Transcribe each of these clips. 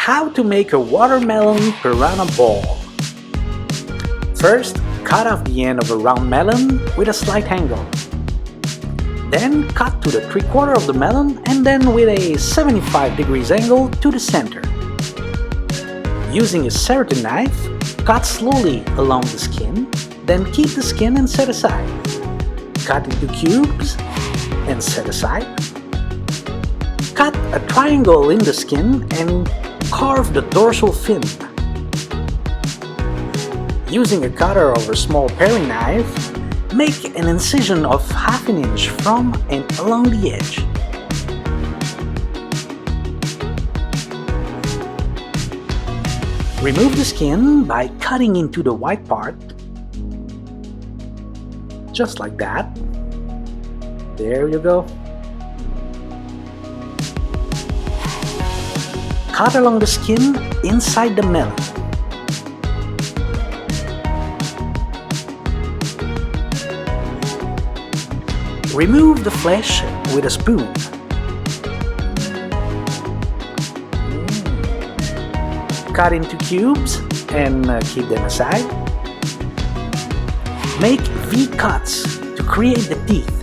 How to make a watermelon piranha ball. First, cut off the end of a round melon with a slight angle. Then cut to the 3/4 of the melon and then with a 75 degrees angle to the center. Using a serrated knife, cut slowly along the skin, then keep the skin and set aside. Cut into cubes and set aside. Cut a triangle in the skin and carve the dorsal fin. Using a cutter or a small paring knife, make an incision of 1/2 inch from and along the edge. Remove the skin by cutting into the white part, just like that. There you go. Cut along the skin inside the melon. Remove the flesh with a spoon. Cut into cubes and keep them aside. Make V-cuts to create the teeth.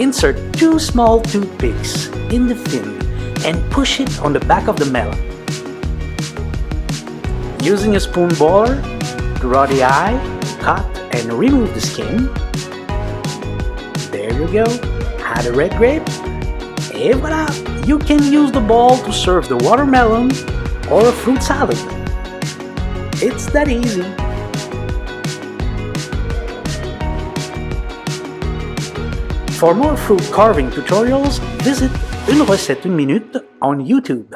Insert 2 small toothpicks in the fin and push it on the back of the melon. Using a spoon borer, draw the eye, cut and remove the skin. There you go, add a red grape, et voila! You can use the ball to serve the watermelon or a fruit salad. It's that easy. For more fruit carving tutorials, visit Une Recette 1 Minute on YouTube.